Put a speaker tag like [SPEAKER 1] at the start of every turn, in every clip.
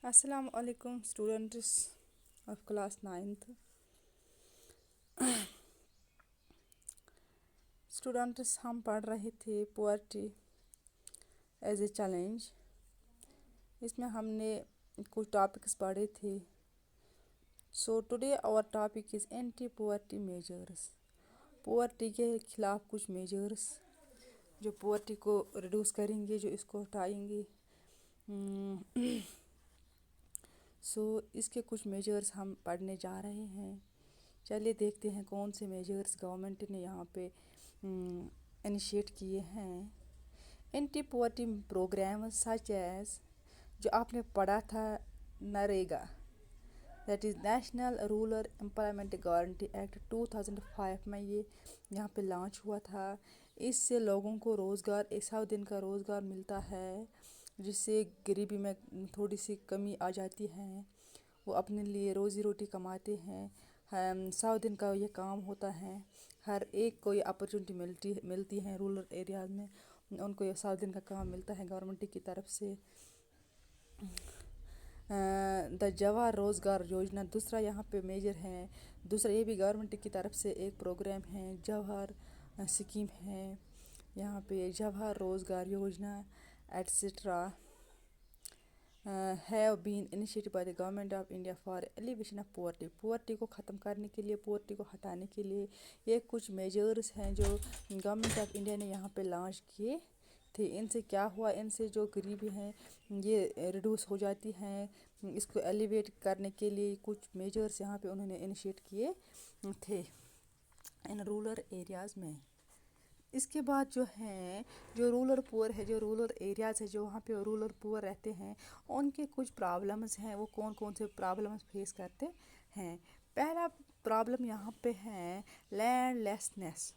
[SPEAKER 1] Assalamu alaikum students of class 9th. Students हम पढ़ रहे थे पोवर्टी एज ए चैलेंज। इसमें हमने कुछ टॉपिक्स पढ़े थे। So today our topic is anti poverty measures. Poverty के खिलाफ कुछ मेजर्स जो पोवर्टी को रिड्यूस करेंगे, जो इसको हटाएंगे। इसके कुछ मेजर्स हम पढ़ने जा रहे हैं। चलिए देखते हैं कौन से मेजर्स गवर्नमेंट ने यहाँ पे इनिशिएट किए हैं। Anti poverty program such as जो आपने पढ़ा था NREGA, that is national rural employment guarantee act 2005 में ये यहाँ पे लॉन्च हुआ था। इससे लोगों को रोज़गार 100 दिन का रोज़गार मिलता है, जिससे गरीबी में थोड़ी सी कमी आ जाती है। वो अपने लिए रोज़ी रोटी कमाते हैं। 100 दिन का ये काम होता है। हर एक को ये अपॉर्चुनिटी मिलती है। रूरल एरियाज़ में उनको ये 100 दिन का काम मिलता है गवर्नमेंट की तरफ से। द जवाहर रोज़गार योजना दूसरा यहाँ पे मेजर है। दूसरा ये भी गवर्नमेंट की तरफ से एक प्रोग्राम है, जवाहर स्कीम है। यहाँ पे Jawahar Rozgar Yojana etcetera have been initiated by the government of India for elevation of poverty. Poverty को ख़त्म करने के लिए, पोवर्टी को हटाने के लिए ये कुछ मेजर्स हैं जो गवर्नमेंट ऑफ इंडिया ने यहाँ पे लॉन्च किए थे। इनसे क्या हुआ, इनसे जो गरीबी हैं ये रिड्यूस हो जाती हैं। इसको एलिवेट करने के लिए कुछ मेजर्स यहाँ पे उन्होंने इनिशिएट किए थे इन रूरल एरियाज़ में। इसके बाद जो है, जो रूरल पुअर है, जो रूरल एरियाज़ है, जो वहाँ पे रूरल पुअर रहते हैं, उनके कुछ प्रॉब्लम्स हैं। वो कौन कौन से प्रॉब्लम्स फेस करते हैं। पहला प्रॉब्लम यहाँ पे है लैंडलेसनेस।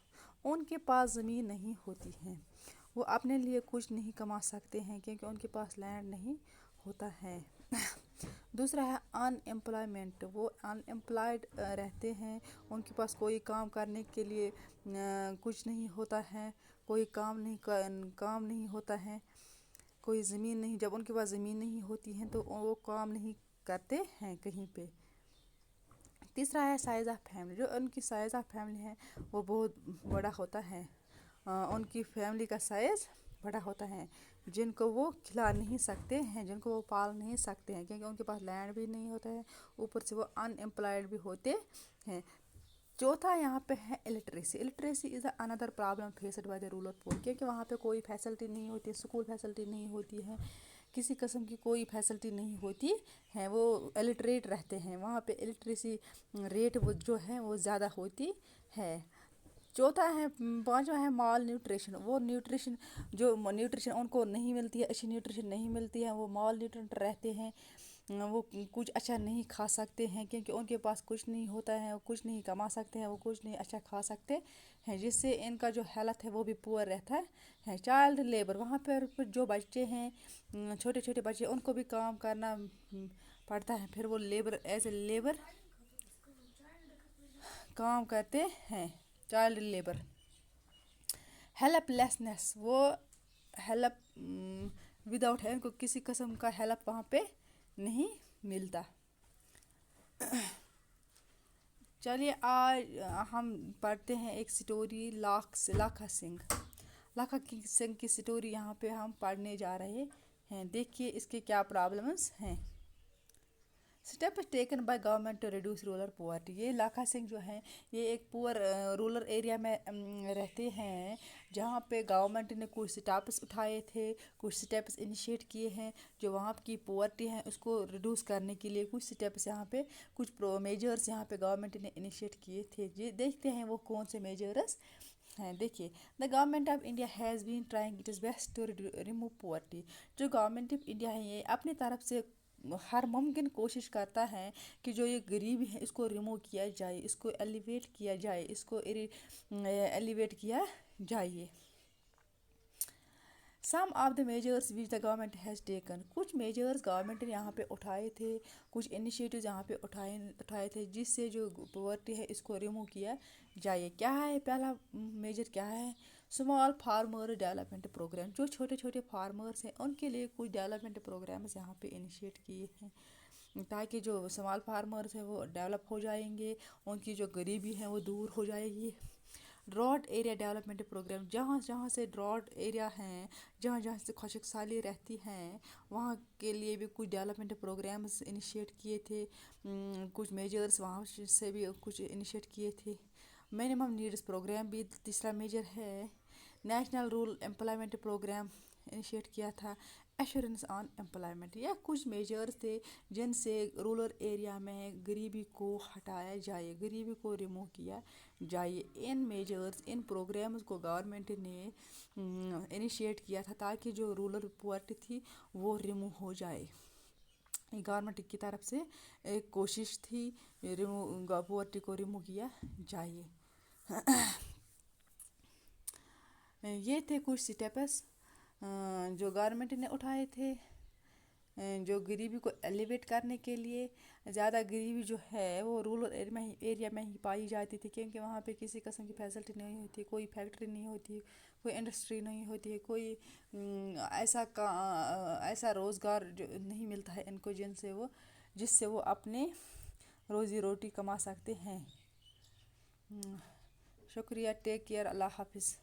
[SPEAKER 1] उनके पास ज़मीन नहीं होती है, वो अपने लिए कुछ नहीं कमा सकते हैं क्योंकि उनके पास लैंड नहीं होता है। दूसरा है अनएम्प्लॉयमेंट। वो अनएम्प्लॉयड रहते हैं, उनके पास कोई काम करने के लिए कुछ नहीं होता है, कोई काम नहीं होता है, कोई ज़मीन नहीं। जब उनके पास ज़मीन नहीं होती है तो वो काम नहीं करते हैं कहीं पे। तीसरा है साइज़ ऑफ फैमिली। जो उनकी साइज़ ऑफ फैमिली है वो बहुत बड़ा होता है। उनकी फैमिली का साइज़ बड़ा होता है, जिनको वो खिला नहीं सकते हैं, जिनको वो पाल नहीं सकते हैं क्योंकि उनके पास लैंड भी नहीं होता है, ऊपर से वो अनएम्प्लॉयड भी होते हैं। चौथा यहाँ पे है illiteracy. Illiteracy is another problem faced by the rural poor, क्योंकि वहाँ पे कोई फैसिलिटी नहीं होती, स्कूल फैसिलिटी नहीं होती है, किसी किस्म की कोई फैसिलिटी नहीं होती है। वो इलिटरेट रहते हैं, वहाँ पे इलिटरेसी रेट वो जो है वो ज़्यादा होती है। चौथा है, पांचवा है माल न्यूट्रिशन। वो न्यूट्रिशन उनको नहीं मिलती है, अच्छी न्यूट्रिशन नहीं मिलती है, वो माल न्यूट्रेंट रहते हैं। वो कुछ अच्छा नहीं खा सकते हैं क्योंकि उनके पास कुछ नहीं होता है, वो कुछ नहीं कमा सकते हैं, वो कुछ नहीं अच्छा खा सकते हैं, जिससे इनका जो हेल्थ है वो भी पुअर रहता है। चाइल्ड लेबर, वहाँ पर जो बच्चे हैं, छोटे छोटे बच्चे, उनको भी काम करना पड़ता है। फिर वो लेबर एज ए लेबर काम करते हैं। Child labour. हेल्पलेसनेस, वो हेल्प विदाउट है, उनको किसी किस्म का हेल्प वहाँ पे नहीं मिलता। चलिए आज हम पढ़ते हैं एक स्टोरी लाखा सिंह। लाखा सिंह की स्टोरी यहाँ पे हम पढ़ने जा रहे हैं। देखिए इसके क्या प्रॉब्लम्स हैं। Step taken by government to reduce rural poverty. ये लाखा सिंह जो हैं ये एक पुअर रूरल एरिया में रहते हैं, जहाँ पे गवर्नमेंट ने कुछ स्टेप्स उठाए थे, कुछ स्टेप्स इनिशिएट किए हैं जो वहाँ की पोवर्टी है उसको रिड्यूस करने के लिए। कुछ स्टेप्स यहाँ पे, कुछ मेजर्स यहाँ पे गवर्नमेंट ने इनिशिएट किए थे। ये देखते हैं वो कौन से मेजर्स हैं। देखिए, the government of India has been trying it is best to remove poverty. जो गवर्नमेंट ऑफ इंडिया है ये अपनी तरफ से हर मुमकिन कोशिश करता है कि जो ये गरीबी है इसको रिमूव किया जाए, इसको एलिवेट किया जाए, इसको एलिवेट किया जाए। Some of the measures which the government has taken. कुछ मेजर्स गवर्नमेंट ने यहाँ पे उठाए थे, कुछ इनिशिएटिव्स यहाँ पे उठाए थे जिससे जो पॉवर्टी है इसको रिमूव किया जाए। क्या है पहला मेजर, क्या है? اسمال فارمر ڈیولپمنٹ پروگرام، جو چھوٹے چھوٹے فارمرس ہیں ان کے لیے کچھ ڈیولپمنٹ پروگرامس یہاں پہ انیشیٹ کیے ہیں، تاکہ جو اسمال فارمرس ہیں وہ ڈیولپ ہو جائیں گے، ان کی جو غریبی ہے وہ دور ہو جائے گی۔ ڈراٹ ایریا ڈیولپمنٹ پروگرام، جہاں جہاں سے ڈراٹ ایریا ہیں، جہاں جہاں سے خشک سالی رہتی ہیں، وہاں کے لیے بھی کچھ ڈیولپمنٹ پروگرامس انیشیٹ کیے تھے، کچھ میجرس وہاں سے بھی کچھ انیشیٹ کیے تھے۔ منیمم نیڈس پروگرام بھی تیسرا میجر ہے۔ National rural employment program initiate کیا تھا۔ ایشورنس آن امپلائمنٹ، یہ کچھ میجرس تھے جن سے رورل ایریا میں غریبی کو ہٹایا جائے، غریبی کو ریموو کیا جائے۔ ان میجرس، ان پروگرامز کو گورنمنٹ نے انیشیٹ کیا تھا تاکہ جو رورل پاورٹی تھی وہ ریموو ہو جائے۔ گورنمنٹ کی طرف سے ایک کوشش تھی پاورٹی کو ریموو کیا جائے۔ یہ تھے کچھ سٹیپس جو گورنمنٹ نے اٹھائے تھے، جو غریبی کو ایلیویٹ کرنے کے لیے۔ زیادہ غریبی جو ہے وہ رورل ایریا میں ہی پائی جاتی تھی، کیونکہ وہاں پہ کسی قسم کی فیسلٹی نہیں ہوتی، کوئی فیکٹری نہیں ہوتی، کوئی انڈسٹری نہیں ہوتی ہے، کوئی ایسا روزگار جو نہیں ملتا ہے ان کو جس سے وہ اپنے روزی روٹی کما سکتے ہیں۔ شکریہ، ٹیک کیئر، اللہ حافظ۔